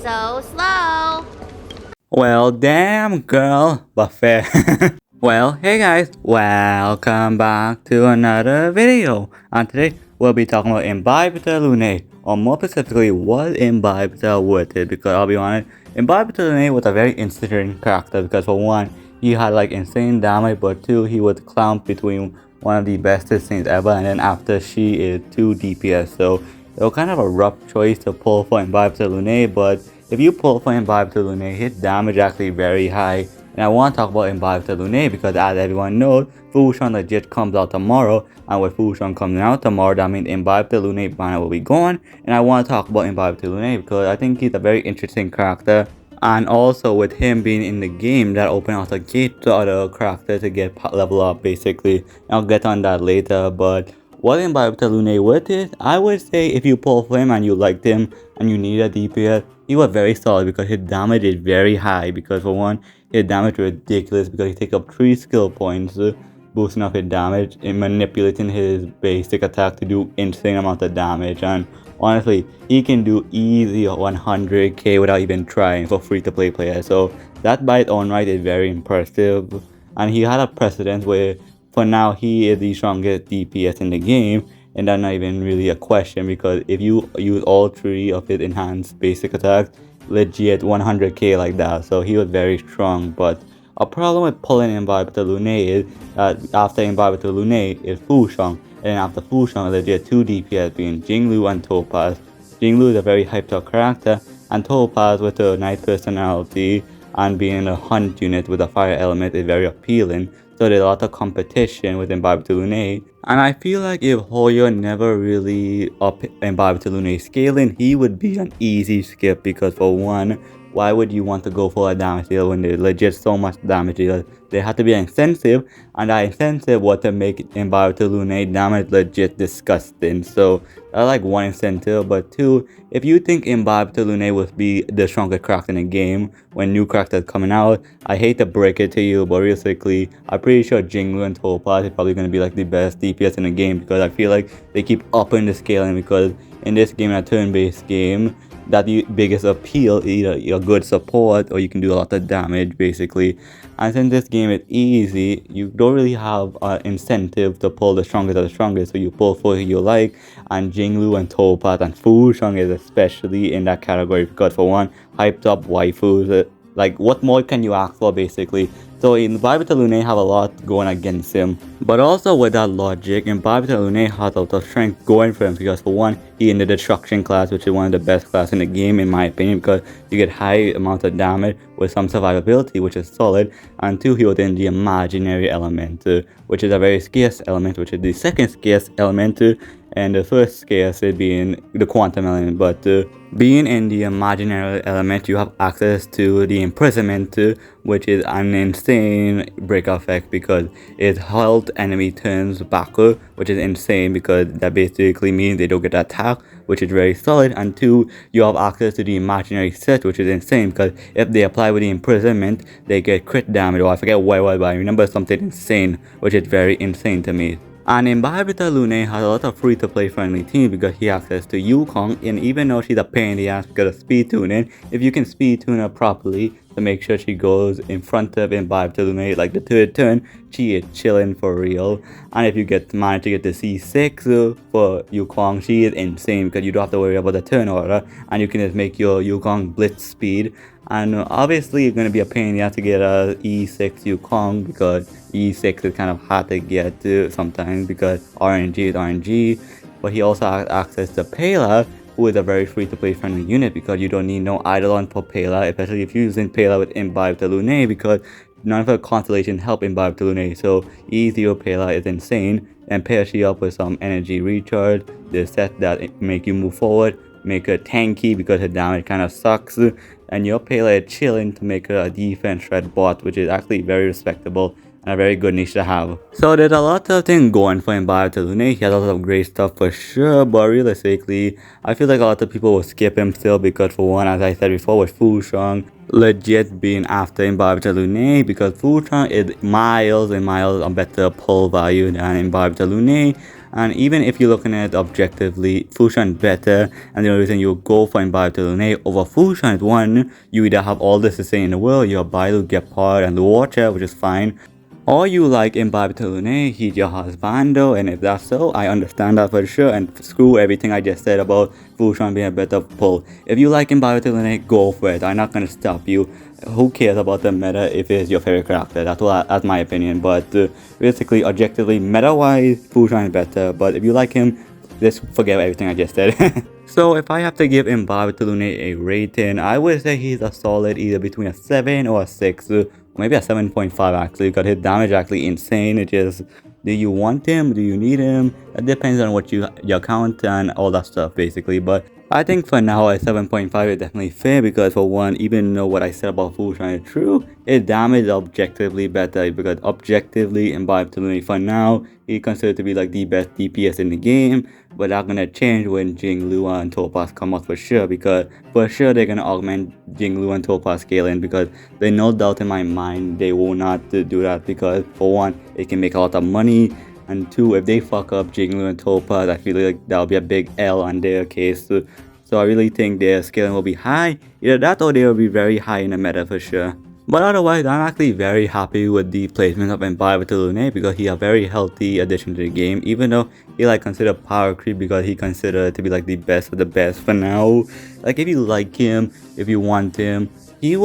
so slow. Well, damn, girl, but fair. Well, hey guys, welcome back to another video. And today we'll be talking about Imbibitor Lunae, or more specifically, what Imbibitor worth it. Because I'll be honest, Imbibitor Lunae was a very interesting character because for one, he had like insane damage, but two, he was clamped between one of the bestest things ever, and then after she is 2 DPS. So it was kind of a rough choice to pull for Imbibitor Lunae, but if you pull for Imbibitor Lunae, his damage is actually very high. And I want to talk about Imbibitor Lunae because as everyone knows, fuxuan legit comes out tomorrow, and with fuxuan coming out tomorrow, that means Imbibitor Lunae banner will be gone. And I want to talk about Imbibitor Lunae because I think he's a very interesting character. And also with him being in the game, that opened out a gate to other characters to get level up basically. And I'll get on that later, but what Imbibitor Lunae worth it? I would say if you pull for him and you liked him and you need a DPS, he was very solid because his damage is very high. Because for one, his damage is ridiculous because he takes up 3 skill points, boosting up his damage and manipulating his basic attack to do insane amount of damage. And honestly, he can do easy 100k without even trying for free to play players. So that by its own right is very impressive. And he had a precedent where for now he is the strongest DPS in the game, and that's not even really a question because if you use all 3 of his enhanced basic attacks, legit 100k like that. So he was very strong. But a problem with pulling Imbibitor Lunae is that after Imbibitor Lunae is fuxuan, and after fuxuan legit 2 DPS being Jinglu and Topaz. Jinglu is a very hyped up character, and Topaz with a nice personality and being a hunt unit with a fire element is very appealing. So there's a lot of competition with Imbibitor Lunae. And I feel like if Hoyo never really up Imbibitor Lunae scaling, he would be an easy skip because for one, why would you want to go for a damage deal when there's legit so much damage deal? There had to be an incentive, and that incentive was to make Imbibitor Lunae damage legit disgusting. So that's like one incentive, but two, if you think Imbibitor Lunae would be the strongest character in the game when new characters coming out, I hate to break it to you, but realistically, I'm pretty sure Jinglu and Topaz is probably going to be like the best DPS in the game because I feel like they keep upping the scaling because in this game, a turn-based game, that the biggest appeal is either you're good support or you can do a lot of damage basically. And since this game is easy, you don't really have an incentive to pull the strongest of the strongest, so you pull for who you like. And Jinglu and Topaz and fuxuan is especially in that category because for one, hyped up waifus, like what more can you ask for basically? So Imbibitor Lunae have a lot going against him. But also with that logic, Imbibitor Lunae has a lot of strength going for him because for one, he in the destruction class, which is one of the best class in the game in my opinion because you get high amounts of damage with some survivability, which is solid. And two, he was in the imaginary element, which is a very scarce element, which is the second scarce element, and the first scarce being the quantum element. But being in the imaginary element, you have access to the imprisonment, which is an insane break effect because it held enemy turns backward, which is insane because that basically means they don't get attacked, which is very solid. And two, you have access to the imaginary set, which is insane because if they apply with the imprisonment, they get crit damage, or I forget what, but I remember something insane, which is very insane to me. And Imbibitor Lunae has a lot of free-to-play friendly teams because he has access to Yukong, and even though she's a pain in the ass because of speed tuning, if you can speed tune her properly to make sure she goes in front of Imbibitor Lunae like the 3rd turn, she is chilling for real. And if you manage to get the C6 for Yukong, she is insane because you don't have to worry about the turn order, and you can just make your Yukong blitz speed. And obviously it's going to be a pain you have to get a E6 Yukong because E6 is kind of hard to get to sometimes because RNG is RNG. But he also has access to Pela, who is a very free-to-play friendly unit because you don't need no Eidolon for Pela, especially if you're using Pela with Imbibitor Lunae because none of her constellation help Imbibitor Lunae. So E0 Pela is insane, and pair she up with some energy recharge, the set that make you move forward, make her tanky because her damage kind of sucks, and your Pela is chilling to make her a defense threat bot, which is actually very respectable and a very good niche to have. So there's a lot of things going for Imbibitor Lunae. He has a lot of great stuff for sure, but realistically, I feel like a lot of people will skip him still because for one, as I said before, with fuxuan legit being after Imbibitor Lunae because fuxuan is miles and miles a better pull value than Imbibitor Lunae. And even if you're looking at it objectively, fuxuan better, and the only reason you go for Imbibitor Lunae over fuxuan is one, you either have all this to say in the world, you have Bailu, Gepard, and the Watcher, which is fine. Or you like Imbibitor Lunae, he's your husbando, and if that's so, I understand that for sure, and screw everything I just said about fuxuan being a better pull. If you like Imbibitor Lunae, go for it. I'm not gonna stop you. Who cares about the meta if it's your favorite character? That's my opinion. But basically, objectively, meta-wise, fuxuan is better. But if you like him, just forget everything I just said. So if I have to give Imbibitor Lunae a rating, I would say he's a solid either between a 7 or a 6. Maybe a 7.5 actually, because his damage actually insane. It just, do you want him? Do you need him? It depends on what your count and all that stuff basically. But I think for now a 7.5 is definitely fair, because for one, even though what I said about fuxuan is true, his damage is objectively better, because objectively Imbibitor Lunae for now, he's considered to be like the best DPS in the game. But that's gonna change when Jinglua and Topaz come out for sure, because for sure they're gonna augment Jinglua and Topaz scaling, because there's no doubt in my mind they will not do that, because for one, it can make a lot of money, and two, if they fuck up Jinglua and Topaz, I feel like that'll be a big L on their case. So I really think their scaling will be high, either that or they will be very high in the meta for sure. But otherwise, I'm actually very happy with the placement of Imbibitor Lunae, because he a very healthy addition to the game, even though he like considered power creep, because he considered to be like the best of the best for now. Like if you like him, if you want him, he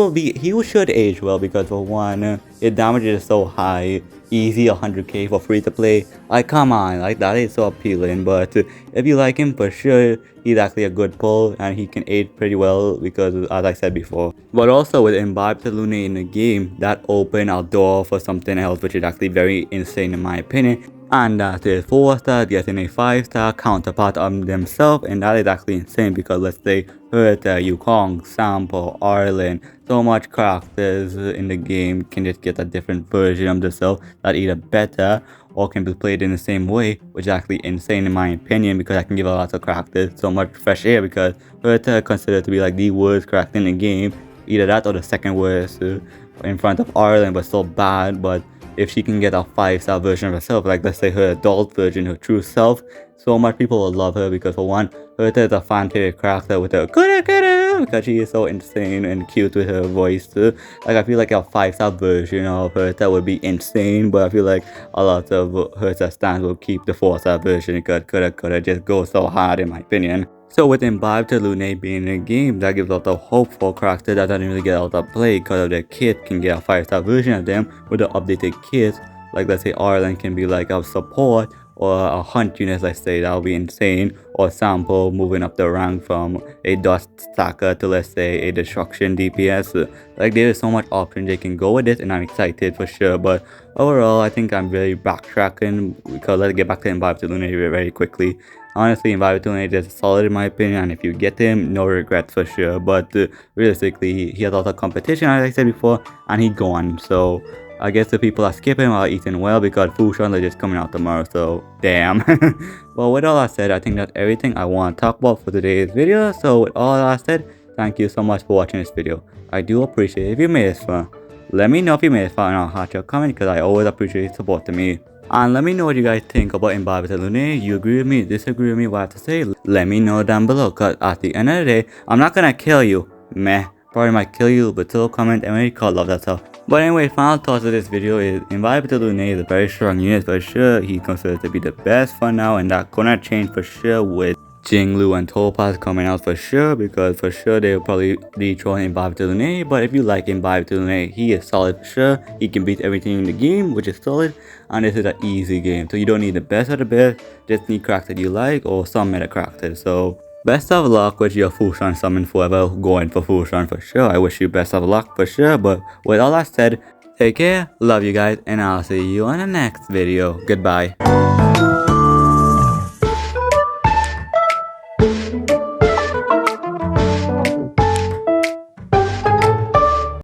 should age well, because for one, his damage is so high, easy 100k for free to play. Like come on, like that is so appealing. But if you like him, for sure he's actually a good pull, and he can age pretty well, because as I said before. But also with Imbibitor Lunae in the game, that opened our door for something else, which is actually very insane in my opinion. And that is 4-star getting a 5-star counterpart of themselves, and that is actually insane, because let's say Herta, Yukong, Sampo, Arlen, so much characters in the game can just get a different version of themselves that either better or can be played in the same way, which is actually insane in my opinion, because I can give a lot of characters so much fresh air, because Herta considered to be like the worst character in the game, either that or the second worst in front of Arlen, but so bad. But if she can get a 5-star version of herself, like let's say her adult version, her true self, so much people will love her, because for one, Herta is a fan favorite character with her because she is so insane and cute with her voice too. Like I feel like a 5-star version of Herta would be insane, but I feel like a lot of Herta stands will keep the 4-star version, because coulda just goes so hard in my opinion. So with Imbibitor Lunae being in the game, that gives a lot of hope for characters that doesn't really get a lot of play, because of their kit can get a 5-star version of them with the updated kits. Like let's say Arlen can be like a support or a hunt unit, let's say, that would be insane. Or Sample moving up the rank from a dust stacker to let's say a destruction DPS. Like there is so much option they can go with it, and I'm excited for sure. But overall, I think I'm really backtracking, because let's get back to Imbibitor Lunae very quickly. Honestly, Imbibitor Lunae is solid in my opinion, and if you get him, no regrets for sure. But realistically, he has a lot of competition, as I said before, and he's gone. So I guess the people that skip him are eating well, because fuxuan is just coming out tomorrow, so damn. Well, with all that said, I think that's everything I want to talk about for today's video. So with all that said, thank you so much for watching this video. I do appreciate it if you made it far. Let me know if you made it far, and I'll heart your comment, because I always appreciate supporting me. And let me know what you guys think about Imbibitor Lunae. You agree with me, disagree with me, what I have to say? Let me know down below, because at the end of the day, I'm not gonna kill you. Meh. Probably might kill you, but still comment and really call love that stuff. But anyway, final thoughts of this video is Imbibitor Lunae is a very strong unit for sure. He's considered to be the best for now, and that's gonna change for sure with Jinglua and Topaz coming out for sure, because for sure they'll probably dethrone Imbibitor Lunae. But if you like Imbibitor Lunae, he is solid for sure. He can beat everything in the game, which is solid, and this is an easy game. So you don't need the best of the best, just need characters you like or some meta characters. So best of luck with your fuxuan summon forever going for fuxuan for sure. I wish you best of luck for sure. But with all that said, take care, love you guys, and I'll see you on the next video. Goodbye.